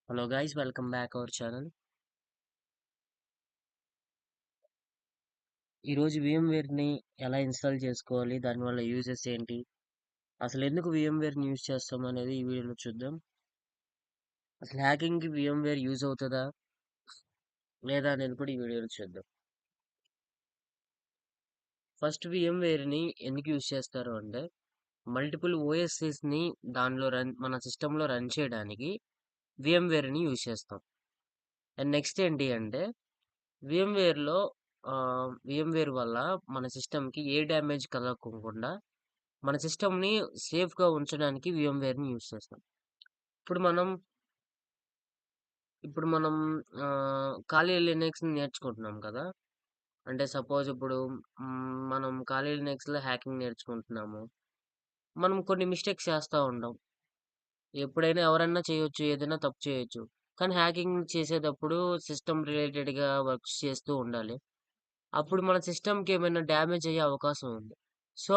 Hello guys, welcome back our channel. ఈరోజు VMwareని ఎలా install చేసుకోవాలి, దానివల్ల యూజెస్ ఏంటి, అసలు ఎందుకు VMwareని యూజ్ చేస్తాం అనేది ఈ వీడియోలో చూద్దాం. అసలు హ్యాకింగ్కి VMware యూజ్ అవుతుందా లేదా అనేది కూడా ఈ వీడియోలో చూద్దాం. ఫస్ట్ VMwareని ఎందుకు యూజ్ చేస్తారు అంటే మల్టిపుల్ ఓఎస్ఎస్ని దానిలో మన సిస్టంలో రన్ చేయడానికి VMwareని యూజ్ చేస్తాం. అండ్ నెక్స్ట్ ఏంటి అంటే VMwareలో VMware వల్ల మన సిస్టమ్కి ఏ డ్యామేజ్ కలగకుండా మన సిస్టమ్‌ని సేఫ్‌గా ఉంచడానికి VMware‌ని యూజ్ చేస్తాం. ఇప్పుడు మనం ఇప్పుడు మనం ఖాళీ లినక్స్‌ని నేర్చుకుంటున్నాం కదా! అంటే సపోజ్ ఇప్పుడు మనం ఖాళీ లినక్స్‌లో హ్యాకింగ్ నేర్చుకుంటున్నాము. మనం కొన్ని మిస్టేక్స్ చేస్తా ఉంటాం. ఎప్పుడైనా ఎవరైనా చేయొచ్చు. ఏదైనా తప్పు చేయొచ్చు. కానీ హ్యాకింగ్ చేసేటప్పుడు సిస్టమ్ రిలేటెడ్‌గా వర్క్స్ చేస్తూ ఉండాలి. అప్పుడు మన సిస్టమ్‌కి ఏమైనా డ్యామేజ్ అయ్యే అవకాశం ఉంది. సో,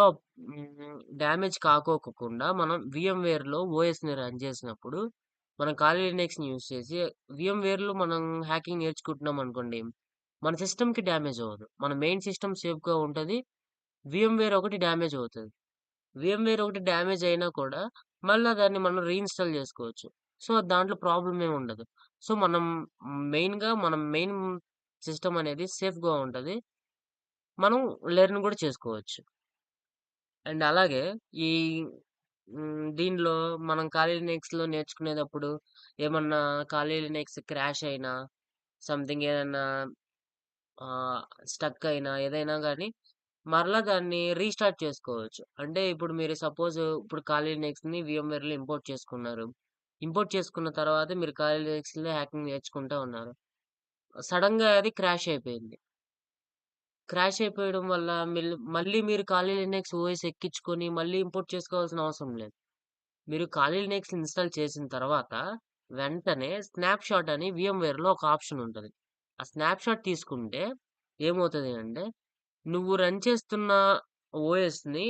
డ్యామేజ్ కాకోకుండా మనం VMware‌లో ఓఎస్‌ని రన్ చేసినప్పుడు, మనం ఖాళీ లినక్స్‌ని యూజ్ చేసి VMware‌లో మనం హ్యాకింగ్ నేర్చుకుంటున్నామనుకోండి, మన సిస్టమ్‌కి డ్యామేజ్ అవ్వదు. మన మెయిన్ సిస్టమ్ సేఫ్‌గా ఉంటది. VMware ఒకటి డ్యామేజ్ అవుతది. VMware ఒకటి డ్యామేజ్ అయినా కూడా మళ్ళా దాన్ని మనం రీఇన్‌స్టాల్ చేసుకోవచ్చు. సో, దాంట్లో ప్రాబ్లమ్ ఏమి ఉండదు. సో, మనం మెయిన్ సిస్టమ్ అనేది సేఫ్‌గా ఉంటది. మనం లెర్న్ కూడా చేసుకోవచ్చు. అండ్ అలాగే ఈ దీనిలో మనం ఖాళీ లినక్స్‌లో నేర్చుకునేటప్పుడు ఏమన్నా ఖాళీ లినక్స్ క్రాష్ అయినా, సంథింగ్ ఏదన్నా ఆహ్, స్టక్ అయినా ఏదైనా గానీ మరలా దాన్ని రీస్టార్ట్ చేసుకోవచ్చు. అంటే ఇప్పుడు మీరు సపోజ్ ఇప్పుడు ఖాళీ లినక్స్‌ని VMware‌లో ఇంపోర్ట్ చేసుకున్నారు. ఇంపోర్ట్ చేసుకున్న తర్వాత మీరు ఖాళీ లినక్స్‌లో హ్యాకింగ్ నేర్చుకుంటా ఉన్నారు. సడెన్‌గా అది క్రాష్ అయిపోయింది. క్రాష్ అయిపోయడం వల్ల మళ్ళీ మీరు ఖాళీ లినక్స్ ఓఎస్ ఎక్కించుకొని మళ్ళీ ఇంపోర్ట్ చేసుకోవాల్సిన అవసరం లేదు. మీరు ఖాళీ లినక్స్ ఇన్‌స్టాల్ చేసిన తర్వాత వెంటనే స్నాప్‌షాట్ అని VMware‌లో ఒక ఆప్షన్ ఉంటది. ఆ స్నాప్‌షాట్ తీసుకుంటే ఏమవుతది అంటే, నువ్వు రన్ చేస్తున్న ఓఎస్‌ని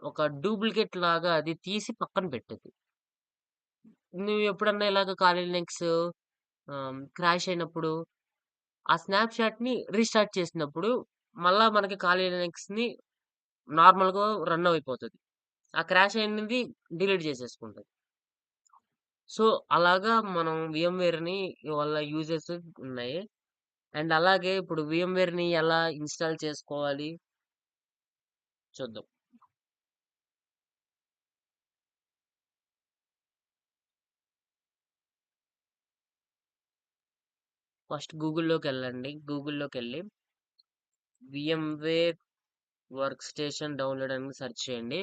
ఒక డూప్లికేట్ లాగా అది తీసి పక్కన పెట్టిద్ది. నువ్వు ఎప్పుడన్నా ఇలాగ ఖాళీ లినక్స్ క్రాష్ అయినప్పుడు ఆ స్నాప్‌షాట్‌ని రీస్టార్ట్ చేసినప్పుడు మళ్ళా మనకి ఖాళీ లినక్స్‌ని నార్మల్‌గా రన్ అయిపోతది. ఆ క్రాష్ అయినది డిలీట్ చేసేసుకుంటది. సో, అలాగా మనం VMware‌ని వల్ల యూజెస్ ఉన్నాయి. అండ్ అలాగే ఇప్పుడు VMware‌ని ఎలా ఇన్‌స్టాల్ చేసుకోవాలి చూద్దాం. ఫస్ట్ గూగుల్‌లోకెళ్ళండి. గూగుల్‌లోకెళ్ళి VMware వర్క్ స్టేషన్ డౌన్‌లోడ్ అని సెర్చ్ చేయండి.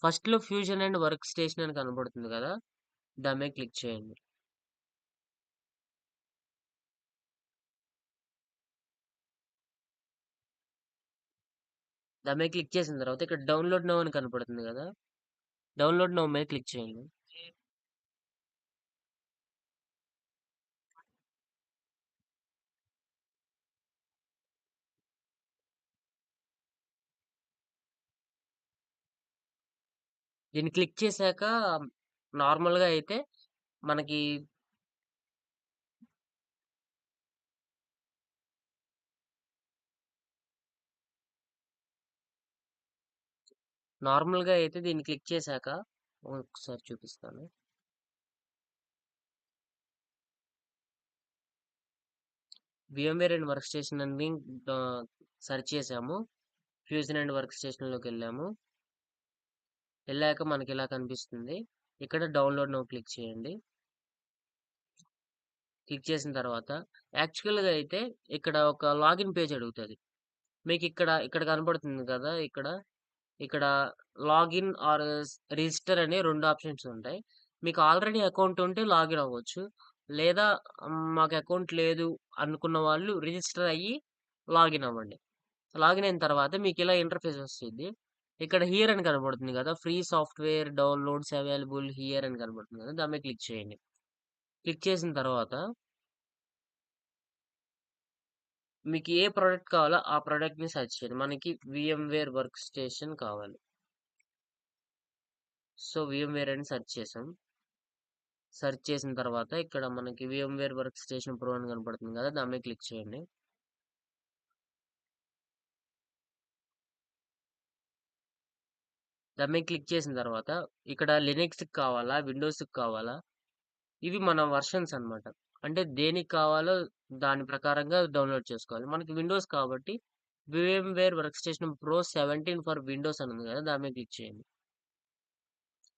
ఫస్ట్‌లో ఫ్యూజన్ అండ్ వర్క్ స్టేషన్ అని కనపడుతుంది కదా! దాని మీద క్లిక్ చేయండి. దాని మీద క్లిక్ చేసిన తర్వాత ఇక్కడ డౌన్‌లోడ్ నౌ అని కనపడుతుంది కదా! డౌన్‌లోడ్ నౌ మీద క్లిక్ చేయండి. దీన్ని క్లిక్ చేశాక నార్మల్‌గా అయితే మనకి నార్మల్‌గా అయితే దీన్ని క్లిక్ చేశాక ఒకసారి చూపిస్తాను. VMware అండ్ వర్క్ స్టేషన్ అని సెర్చ్ చేసాము. ఫ్యూజన్ అండ్ వర్క్ స్టేషన్‌లోకెళ్ళాము. ఎళ్ళాక మనకిలా కనిపిస్తుంది. ఇక్కడ డౌన్‌లోడ్ నౌ క్లిక్ చేయండి. క్లిక్ చేసిన తర్వాత యాక్చువల్‌గా అయితే ఇక్కడ ఒక లాగిన్ పేజ్ అడుగుతది. మీకిక్కడ ఇక్కడ ఇక్కడ కనపడుతుంది కదా! ఇక్కడ లాగిన్ ఆర్ రిజిస్టర్ అనే 2 ఆప్షన్స్ ఉంటాయి. మీకు ఆల్రెడీ అకౌంట్ ఉంటే లాగిన్ అవ్వచ్చు. లేదా మాకు అకౌంట్ లేదు అనుకున్న వాళ్ళు రిజిస్టర్ అయ్యి లాగిన్ అవ్వండి. లాగిన్ అయిన తర్వాత మీకిలా ఇంటర్‌ఫేస్ వస్తది. ఇక్కడ హియర్ అని కనపడుతుంది కదా! Free software downloads available here అని కనపడుతుంది కదా! దాని మీద క్లిక్ చేయండి. క్లిక్ చేసిన తర్వాత మీకు ఏ ప్రొడక్ట్ కావాలో ఆ ప్రొడక్ట్‌ని సెర్చ్ చేయండి. మనకి VMware వర్క్ స్టేషన్ కావాలి. సో, VMware అని సెర్చ్ చేసాం. సెర్చ్ చేసిన తర్వాత ఇక్కడ మనకి VMware వర్క్ స్టేషన్ ప్రో అని కనపడుతుంది కదా! దాని మీద క్లిక్ చేయండి. దాని మీద క్లిక్ చేసిన తర్వాత ఇక్కడ లినక్స్‌కి కావాలా? విండోస్‌కి కావాలా? ఇవి మన వర్షన్స్ అన్నమాట. అంటే దేనికి కావాలో దాని ప్రకారంగా డౌన్‌లోడ్ చేసుకోవాలి. మనకి విండోస్ కాబట్టి VMware work station pro 17 for Windows అని ఉంది కదా! దాని మీద క్లిక్ చేయండి.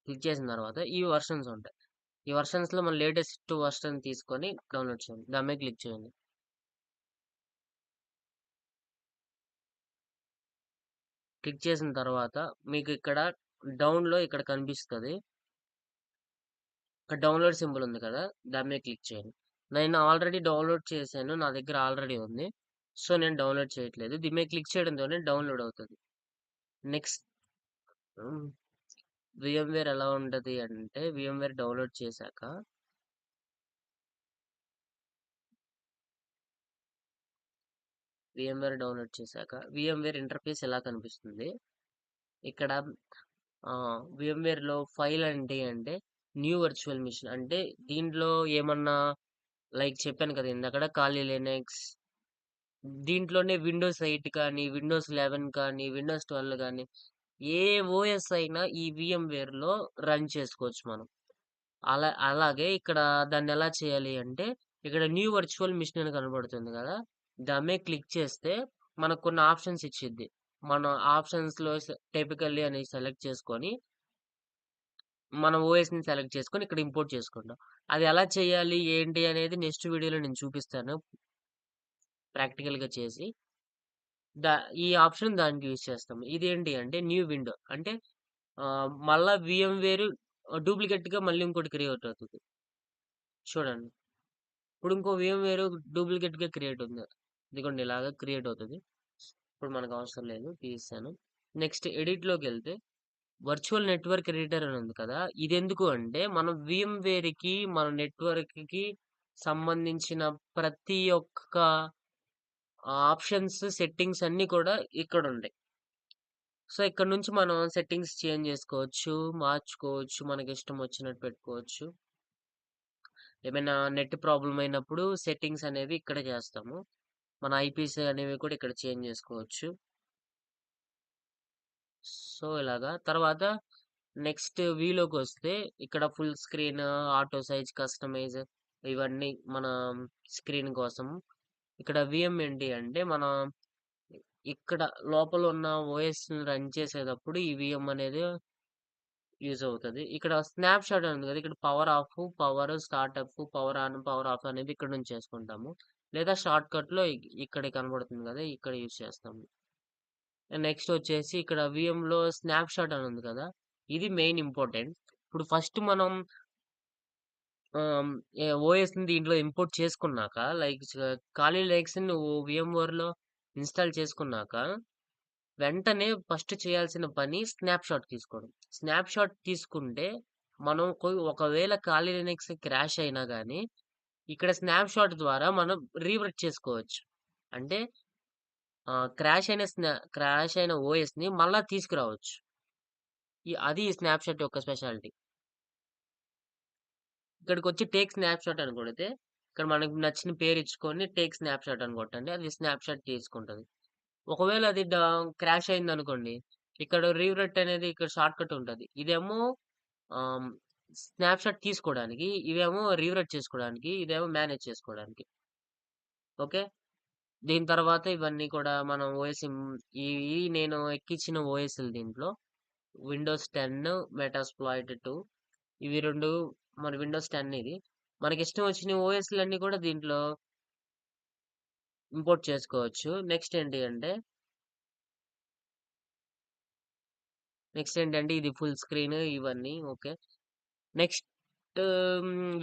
క్లిక్ చేసిన తర్వాత ఈ వర్షన్స్ ఉంటాయి. ఈ వర్షన్స్‌లో మన లేటెస్ట్ వర్షన్ తీసుకొని డౌన్‌లోడ్ చేయండి. దాని మీద క్లిక్ చేయండి. క్లిక్ చేసిన తర్వాత మీకు ఇక్కడ డౌన్‌లో ఇక్కడ కనిపిస్తది. ఇక్కడ డౌన్‌లోడ్ సింబల్ ఉంది కదా! దాని మీద క్లిక్ చేయండి. నేను ఆల్రెడీ డౌన్‌లోడ్ చేశాను. నా దగ్గర ఆల్రెడీ ఉంది. సో, నేను డౌన్‌లోడ్ చేయట్లేదు. దీని మీద క్లిక్ చేయడంతోనే డౌన్‌లోడ్ అవుతది. నెక్స్ట్ హ్మ్. VMware ఎలా ఉంటది అంటే VMware డౌన్‌లోడ్ చేశాక VMware ఇంటర్ఫేస్ ఎలా కనిపిస్తుంది. ఇక్కడ VMwareలో ఫైల్ అంటే న్యూ వర్చువల్ మిషన్ అంటే దీంట్లో ఏమన్నా లైక్ చెప్పాను కదా! ఇందాకడ ఖాళీ లినక్స్ దీంట్లోనే విండోస్ 8 కానీ, విండోస్ 11 కానీ, విండోస్ 12 గానీ ఏ ఓఎస్ అయినా ఈ VMwareలో రన్ చేసుకోవచ్చు మనం. అలాగే ఇక్కడ దాన్నెలా చేయాలి అంటే, ఇక్కడ న్యూ వర్చువల్ మిషన్ అని కనబడుతుంది గదా! దాని మీద క్లిక్ చేస్తే మనకు కొన్ని ఆప్షన్స్ ఇచ్చిద్ది. మన ఆప్షన్స్‌లో టిపికల్లీ అని సెలెక్ట్ చేసుకొని, మన ఓఎస్‌ని సెలెక్ట్ చేసుకొని ఇక్కడ ఇంపోర్ట్ చేసుకుంటాం. అది ఎలా చేయాలి, ఏంటి అనేది నెక్స్ట్ వీడియోలో నేను చూపిస్తాను ప్రాక్టికల్‌గా చేసి. దా ఈ ఆప్షన్ దానికి యూజ్ చేస్తాం. ఇదేంటి అంటే న్యూ విండో అంటే మళ్ళా VMware డూప్లికేట్‌గా మళ్ళీ ఇంకోటి క్రియేట్ అవుతది. చూడండి. ఇప్పుడు ఇంకో VMware డూప్లికేట్‌గా క్రియేట్ ఉంది. ఇదిగోండి ఇలాగా క్రియేట్ అవుతది. ఇప్పుడు మనకు అవసరం లేదు తీసేసాను. నెక్స్ట్ ఎడిట్‌లోకెళ్తే వర్చువల్ నెట్వర్క్ ఎడిటర్ అని ఉంది కదా! ఇదెందుకు అంటే మనం VMware‌కి మన నెట్వర్క్‌కి సంబంధించిన ప్రతి ఒక్క ఆప్షన్స్, సెట్టింగ్స్ అన్నీ కూడా ఇక్కడుంటాయి. సో, ఇక్కడ నుంచి మనం సెట్టింగ్స్ చేంజ్ జేసుకోవచ్చు, మార్చుకోవచ్చు, మనకిష్టం వచ్చినట్టు పెట్టుకోవచ్చు. ఏమైనా నెట్ ప్రాబ్లమ్ అయినప్పుడు సెట్టింగ్స్ అనేవి ఇక్కడే చేస్తాము. మన ఐపీస్ అనేవి కూడా ఇక్కడ చేంజ్ జేసుకోవచ్చు. సో, ఇలాగా. తర్వాత నెక్స్ట్ వ్యూలోకొస్తే ఇక్కడ full screen, auto size, customize ఇవన్నీ మన స్క్రీన్ కోసం. ఇక్కడ VM ఏంటి అంటే మనం ఇక్కడ లోపల ఉన్న ఓఎస్‌ని రన్ చేసేటప్పుడు ఈ VM అనేది యూజ్ అవుతది. ఇక్కడ స్నాప్ షాట్ అని ఉంది కదా! ఇక్కడ power of, power startup, power on, power of అనేది ఇక్కడ నుంచి చేసుకుంటాము. లేదా షార్ట్‌కట్‌లో ఇక్కడ కనబడుతుంది కదా! ఇక్కడ యూజ్ చేస్తాము. నెక్స్ట్ వచ్చేసి ఇక్కడ VMలో స్నాప్ షాట్ అని ఉంది కదా! ఇది మెయిన్ ఇంపార్టెంట్. ఇప్పుడు ఫస్ట్ మనం ఆహ్, ఓఎస్‌ని దీంట్లో ఇంపోర్ట్ చేసుకున్నాక లైక్ ఖాళీ లైక్స్‌ని నువ్వు VMwareలో ఇన్‌స్టాల్ చేసుకున్నాక వెంటనే ఫస్ట్ చేయాల్సిన పని స్నాప్‌షాట్ తీసుకోవడం. స్నాప్‌షాట్ తీసుకుంటే మనం ఒకవేళ ఖాళీ లినక్స్ క్రాష్ అయినా గాని, ఇక్కడ స్నాప్‌షాట్ ద్వారా మనం రీవెర్ట్ చేసుకోవచ్చు. అంటే క్రాష్ అయిన ఓఎస్‌ని మళ్ళా తీసుకురావచ్చు. అది ఈ స్నాప్‌షాట్ యొక్క స్పెషాలిటీ. ఇక్కడికొచ్చి టేక్ స్నాప్‌షాట్ అని కొడితే, ఇక్కడ మనకు నచ్చిన పేరు ఇచ్చుకొని టేక్ స్నాప్‌షాట్ అని కొట్టండి. అది స్నాప్‌షాట్ తీసుకుంటది. ఒకవేళ అది క్రాష్ అయిందనుకోండి, ఇక్కడ రీవెర్ట్ అనేది ఇక్కడ షార్ట్‌కట్ ఉంటది. ఇదేమో ఆహ్, స్నాప్‌షాట్ తీసుకోవడానికి, ఇవేమో రీవెర్ట్ చేసుకోవడానికి, ఇదేమో మేనేజ్ చేసుకోవడానికి. ఓకే. దీని తర్వాత ఇవన్నీ కూడా మనం ఓఎస్ ఇవి నేను ఎక్కించిన ఓఎస్‌లు దీంట్లో. విండోస్ 10, మెటాస్ప్లాయిట్ 2 ఇవి 2 మన విండోస్ 10 ఇది. మనకిష్టం వచ్చిన ఓఎస్‌లన్నీ కూడా దీంట్లో ఇంపోర్ట్ చేసుకోవచ్చు. నెక్స్ట్ ఏంటంటే ఇది ఫుల్ స్క్రీన్ ఇవన్నీ ఓకే. నెక్స్ట్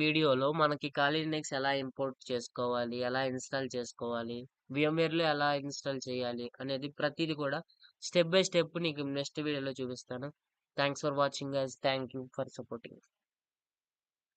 వీడియోలో మనకి ఖాళీ లినక్స్ ఎలా ఇంపోర్ట్ చేసుకోవాలి, ఎలా ఇన్‌స్టాల్ చేసుకోవాలి, VMwareలో ఎలా ఇన్‌స్టాల్ చేయాలి అనేది ప్రతీది కూడా స్టెప్ బై స్టెప్ నీకు నెక్స్ట్ వీడియోలో చూపిస్తాను. Thanks for watching guys. Thank you for supporting.